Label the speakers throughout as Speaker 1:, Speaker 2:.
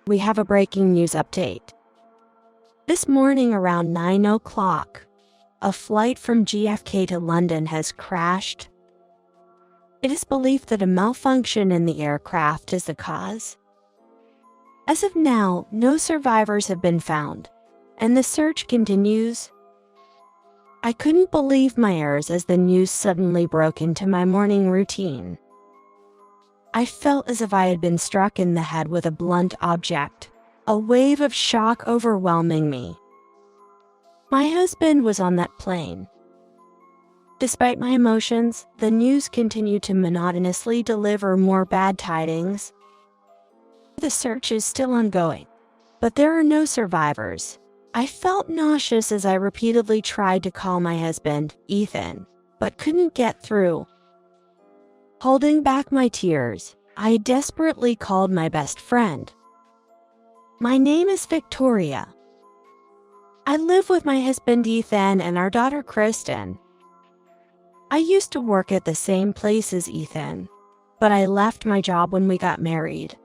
Speaker 1: We have a breaking news update. This morning around 9 o'clock, a flight from JFK to London has crashed. It is believed that a malfunction in the aircraft is the cause. As of now, no survivors have been found, and the search continues. I couldn't believe my ears as the news suddenly broke into my morning routine. I felt as if I had been struck in the head with a blunt object, a wave of shock overwhelming me. My husband was on that plane. Despite my emotions, the news continued to monotonously deliver more bad tidings. The search is still ongoing, but there are no survivors. I felt nauseous as I repeatedly tried to call my husband, Ethan, but couldn't get through. Holding back my tears, I desperately called my best friend. My name is Victoria. I live with my husband Ethan and our daughter Kristen. I used to work at the same place as Ethan, but I left my job when we got married,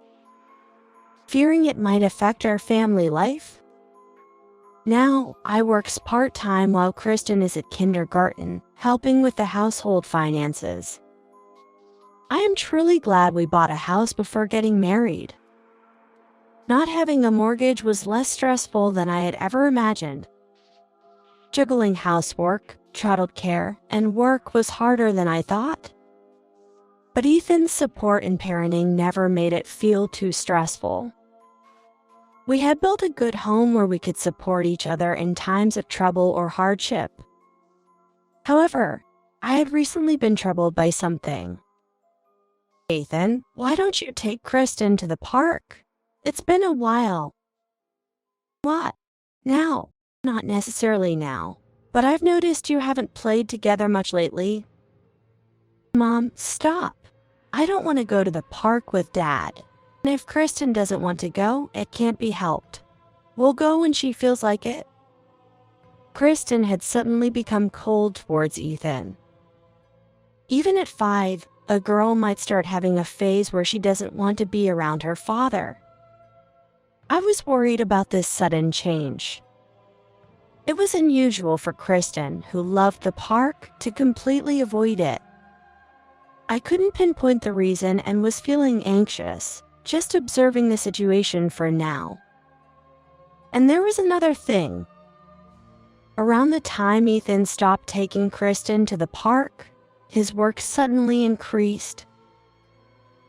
Speaker 1: fearing it might affect our family life. Now, I work part-time while Kristen is at kindergarten, helping with the household finances. I am truly glad we bought a house before getting married. Not having a mortgage was less stressful than I had ever imagined. Juggling housework, childcare, and work was harder than I thought. But Ethan's support and parenting never made it feel too stressful. We had built a good home where we could support each other in times of trouble or hardship. However, I had recently been troubled by something. Ethan, why don't you take Kristen to the park? It's been a while. What? Now? Not necessarily now, but I've noticed you haven't played together much lately. Mom, stop. I don't want to go to the park with Dad. And if Kristen doesn't want to go, it can't be helped. We'll go when she feels like it. Kristen had suddenly become cold towards Ethan. Even at 5, a girl might start having a phase where she doesn't want to be around her father. I was worried about this sudden change. It was unusual for Kristen, who loved the park, to completely avoid it. I couldn't pinpoint the reason and was feeling anxious, just observing the situation for now. And there was another thing. Around the time Ethan stopped taking Kristen to the park, his work suddenly increased.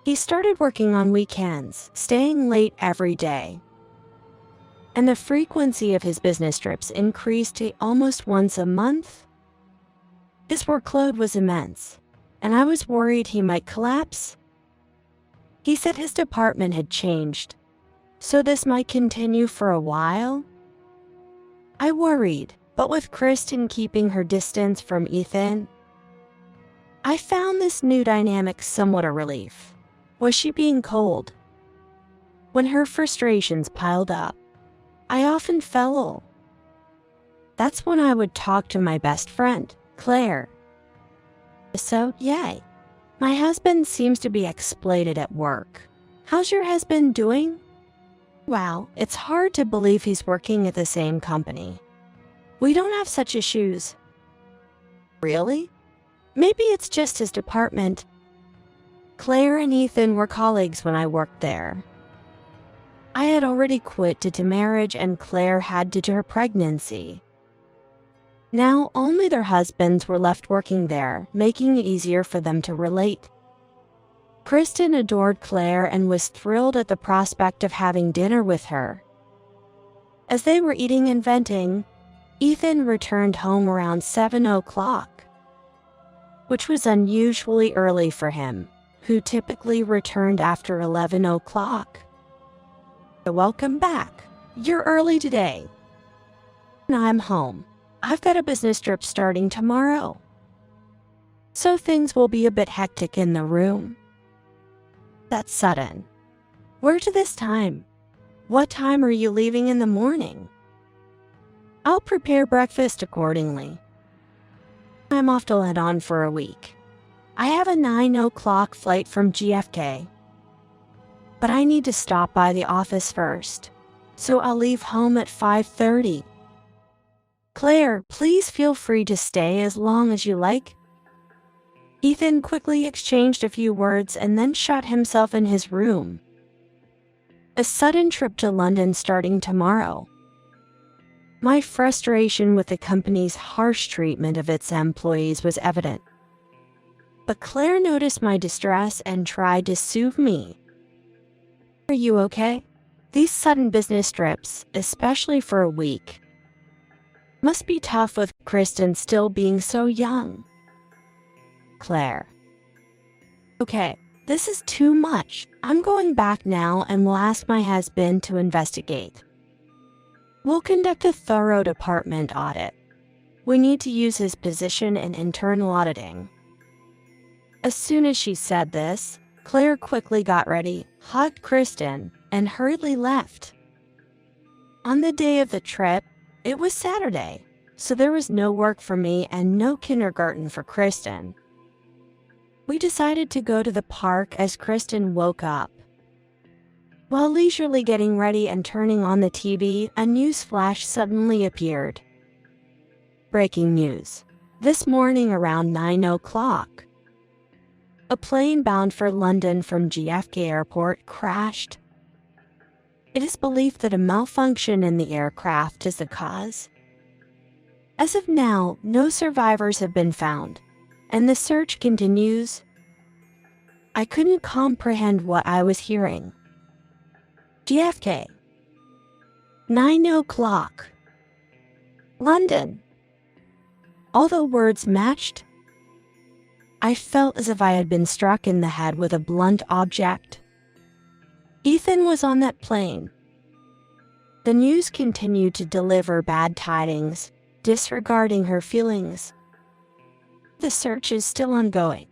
Speaker 1: He started working on weekends, staying late every day. And the frequency of his business trips increased to almost once a month. His workload was immense, and I was worried he might collapse. He said his department had changed, so this might continue for a while. I worried, but with Kristen keeping her distance from Ethan, I found this new dynamic somewhat a relief. Was she being cold? When her frustrations piled up, I often fell. That's when I would talk to my best friend, Claire. So, yay. My husband seems to be exploited at work. How's your husband doing? Wow, it's hard to believe he's working at the same company. We don't have such issues. Really? Maybe it's just his department. Claire and Ethan were colleagues when I worked there. I had already quit due to marriage and Claire had due to her pregnancy. Now only their husbands were left working there, making it easier for them to relate. Kristen adored Claire and was thrilled at the prospect of having dinner with her. As they were eating and venting, Ethan returned home around 7 o'clock, which was unusually early for him, who typically returned after 11 o'clock. Welcome back. You're early today. I'm home. I've got a business trip starting tomorrow, so things will be a bit hectic in the room. That's sudden. Where to this time? What time are you leaving in the morning? I'll prepare breakfast accordingly. I'm off to London for a week. I have a 9 o'clock flight from JFK. but I need to stop by the office first, so I'll leave home at 5:30. Claire, please feel free to stay as long as you like. Ethan quickly exchanged a few words and then shut himself in his room. A sudden trip to London starting tomorrow. My frustration with the company's harsh treatment of its employees was evident. But Claire noticed my distress and tried to soothe me. Are you okay? These sudden business trips, especially for a week, must be tough with Kristen still being so young. Claire. Okay, this is too much. I'm going back now and will ask my husband to investigate. We'll conduct a thorough department audit. We need to use his position in internal auditing. As soon as she said this, Claire quickly got ready, hugged Kristen, and hurriedly left. On the day of the trip, it was Saturday, so there was no work for me and no kindergarten for Kristen. We decided to go to the park as Kristen woke up. While leisurely getting ready and turning on the TV, a news flash suddenly appeared. Breaking news. This morning around 9 o'clock, a plane bound for London from JFK Airport crashed. It is believed that a malfunction in the aircraft is the cause. As of now, no survivors have been found, and the search continues. I couldn't comprehend what I was hearing. JFK. 9 o'clock. London. All the words matched. I felt as if I had been struck in the head with a blunt object. Ethan was on that plane. The news continued to deliver bad tidings, disregarding her feelings. The search is still ongoing,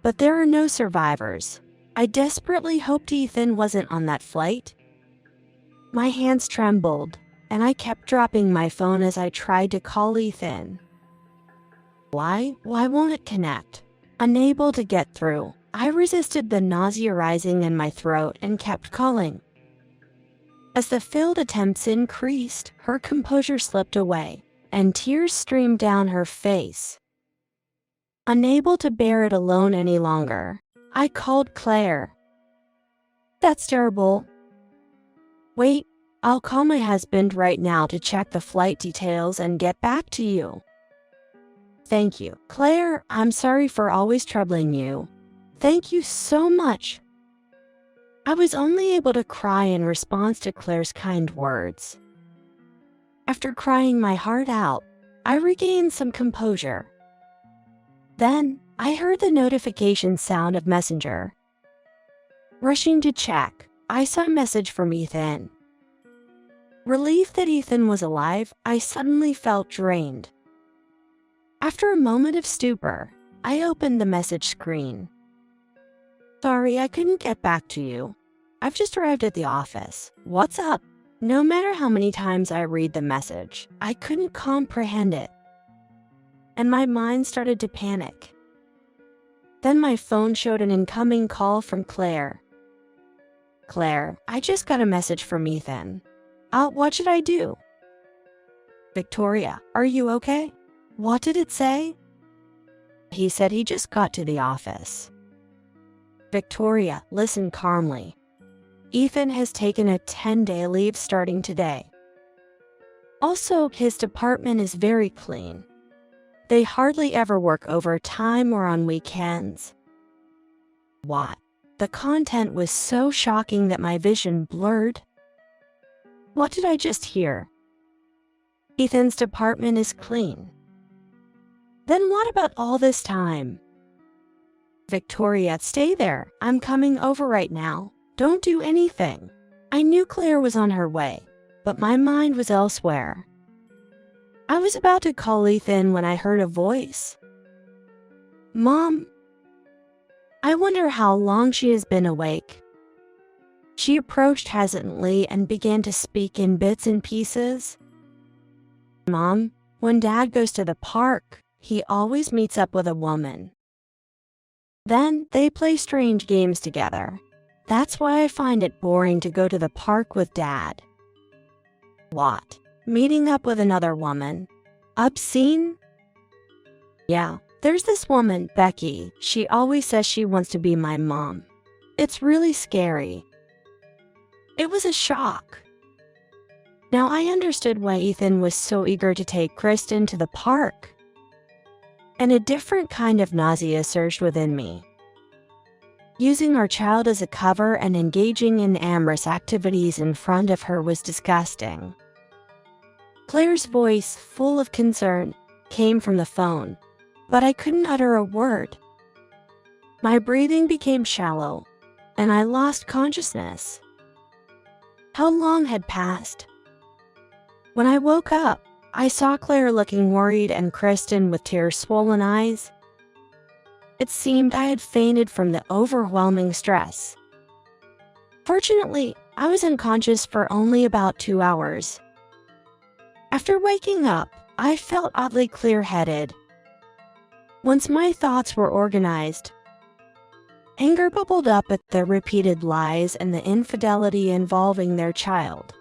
Speaker 1: but there are no survivors. I desperately hoped Ethan wasn't on that flight. My hands trembled, and I kept dropping my phone as I tried to call Ethan. Why won't it connect? Unable to get through, I resisted the nausea rising in my throat and kept calling. As the failed attempts increased, her composure slipped away, and tears streamed down her face. Unable to bear it alone any longer, I called Claire. That's terrible. Wait, I'll call my husband right now to check the flight details and get back to you. Thank you. Claire, I'm sorry for always troubling you. Thank you so much. I was only able to cry in response to Claire's kind words. After crying my heart out, I regained some composure. Then, I heard the notification sound of Messenger. Rushing to check, I saw a message from Ethan. Relieved that Ethan was alive, I suddenly felt drained. After a moment of stupor, I opened the message screen. Sorry, I couldn't get back to you. I've just arrived at the office. What's up? No matter how many times I read the message, I couldn't comprehend it. And my mind started to panic. Then my phone showed an incoming call from Claire. Claire, I just got a message from Ethan. What should I do? Victoria, are you okay? What did it say? He said he just got to the office. Victoria, listen calmly. Ethan has taken a 10-day leave starting today. Also, his department is very clean. They hardly ever work overtime or on weekends. What? The content was so shocking that my vision blurred. What did I just hear? Ethan's department is clean. Then what about all this time? Victoria, stay there. I'm coming over right now. Don't do anything. I knew Claire was on her way, but my mind was elsewhere. I was about to call Ethan when I heard a voice. Mom. I wonder how long she has been awake. She approached hesitantly and began to speak in bits and pieces. Mom, when Dad goes to the park, he always meets up with a woman. Then they play strange games together. That's why I find it boring to go to the park with Dad. What? Meeting up with another woman? Obscene? Yeah, there's this woman, Becky. She always says she wants to be my mom. It's really scary. It was a shock. Now I understood why Ethan was so eager to take Kristen to the park. And a different kind of nausea surged within me. Using our child as a cover and engaging in amorous activities in front of her was disgusting. Claire's voice, full of concern, came from the phone, but I couldn't utter a word. My breathing became shallow, and I lost consciousness. How long had passed? When I woke up, I saw Claire looking worried and Kristen with tear-swollen eyes. It seemed I had fainted from the overwhelming stress. Fortunately, I was unconscious for only about 2 hours. After waking up, I felt oddly clear-headed. Once my thoughts were organized, anger bubbled up at the repeated lies and the infidelity involving their child.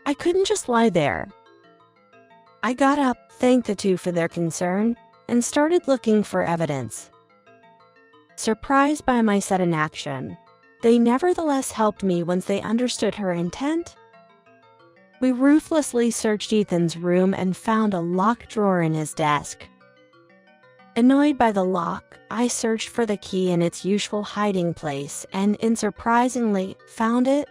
Speaker 1: I couldn't just lie there. I got up, thanked the two for their concern, and started looking for evidence. Surprised by my sudden action, they nevertheless helped me once they understood her intent. We ruthlessly searched Ethan's room and found a locked drawer in his desk. Annoyed by the lock, I searched for the key in its usual hiding place and, unsurprisingly, found it.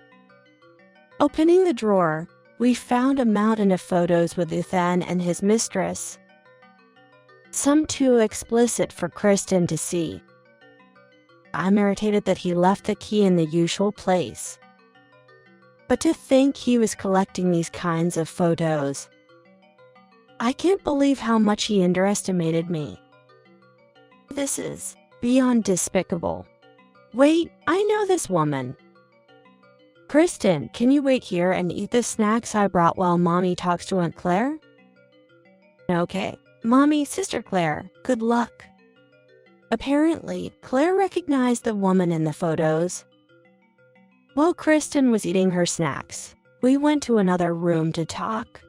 Speaker 1: Opening the drawer, we found a mountain of photos with Ethan and his mistress, some too explicit for Kristen to see. I'm irritated that he left the key in the usual place. But to think he was collecting these kinds of photos. I can't believe how much he underestimated me. This is beyond despicable. Wait, I know this woman. Kristen, can you wait here and eat the snacks I brought while Mommy talks to Aunt Claire? Okay. Mommy, Sister Claire, good luck. Apparently, Claire recognized the woman in the photos. While Kristen was eating her snacks, we went to another room to talk.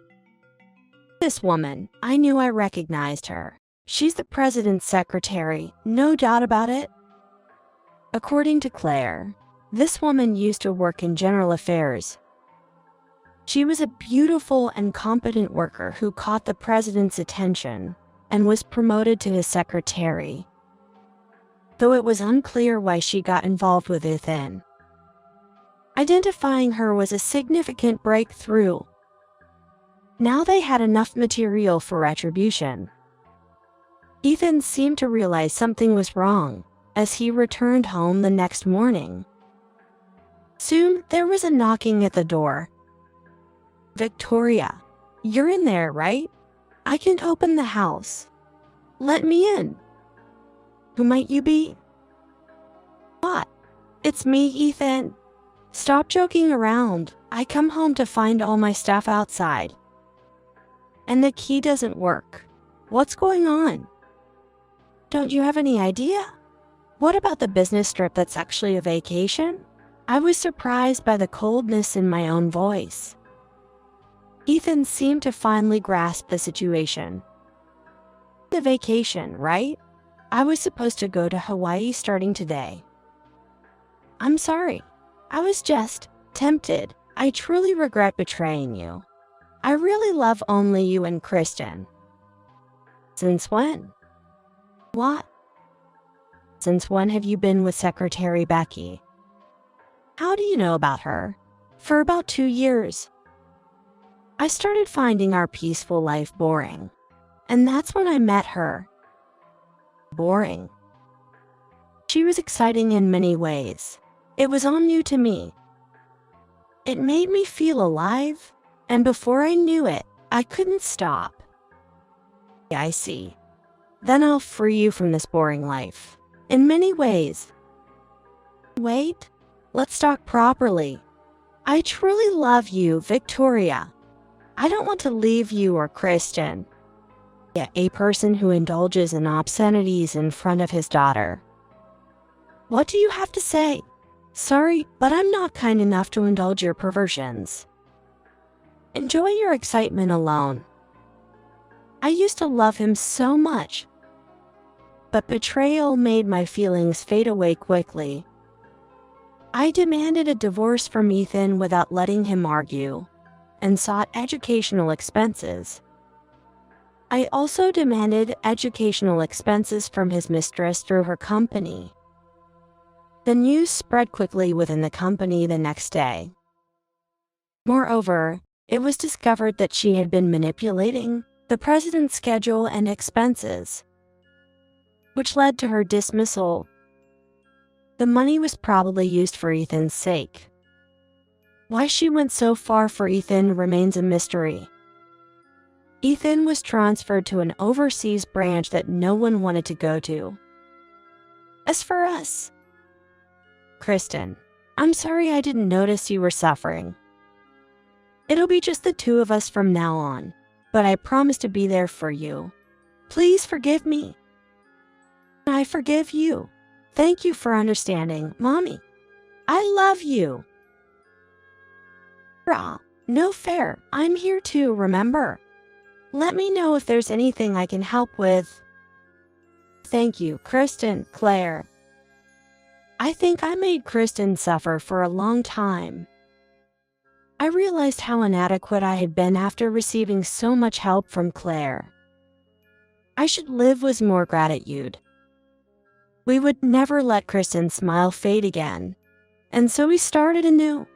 Speaker 1: This woman, I knew I recognized her. She's the president's secretary, no doubt about it. According to Claire, this woman used to work in general affairs. She was a beautiful and competent worker who caught the president's attention and was promoted to his secretary, though it was unclear why she got involved with Ethan. Identifying her was a significant breakthrough. Now they had enough material for retribution. Ethan seemed to realize something was wrong as he returned home the next morning. Soon, there was a knocking at the door. Victoria, you're in there, right? I can open the house. Let me in. Who might you be? What? It's me, Ethan. Stop joking around. I come home to find all my stuff outside. And the key doesn't work. What's going on? Don't you have any idea? What about the business trip that's actually a vacation? I was surprised by the coldness in my own voice. Ethan seemed to finally grasp the situation. The vacation, right? I was supposed to go to Hawaii starting today. I'm sorry. I was just tempted. I truly regret betraying you. I really love only you and Kristen. Since when? What? Since when have you been with Secretary Becky? How do you know about her? For about 2 years. I started finding our peaceful life boring, and that's when I met her. Boring. She was exciting in many ways. It was all new to me. It made me feel alive, and before I knew it, I couldn't stop. I see. Then I'll free you from this boring life. In many ways. Wait, let's talk properly. I truly love you, Victoria. I don't want to leave you or Kristen. A person who indulges in obscenities in front of his daughter. What do you have to say? Sorry, but I'm not kind enough to indulge your perversions. Enjoy your excitement alone. I used to love him so much, but betrayal made my feelings fade away quickly. I demanded a divorce from Ethan without letting him argue, and sought educational expenses. I also demanded educational expenses from his mistress through her company. The news spread quickly within the company the next day. Moreover, it was discovered that she had been manipulating the president's schedule and expenses, which led to her dismissal. The money was probably used for Ethan's sake. Why she went so far for Ethan remains a mystery. Ethan was transferred to an overseas branch that no one wanted to go to. As for us, Kristen, I'm sorry I didn't notice you were suffering. It'll be just the two of us from now on, but I promise to be there for you. Please forgive me. I forgive you. Thank you for understanding, Mommy. I love you. No fair. I'm here too, remember? Let me know if there's anything I can help with. Thank you, Kristen, Claire. I think I made Kristen suffer for a long time. I realized how inadequate I had been after receiving so much help from Claire. I should live with more gratitude. We would never let Kristen's smile fade again, and so we started anew.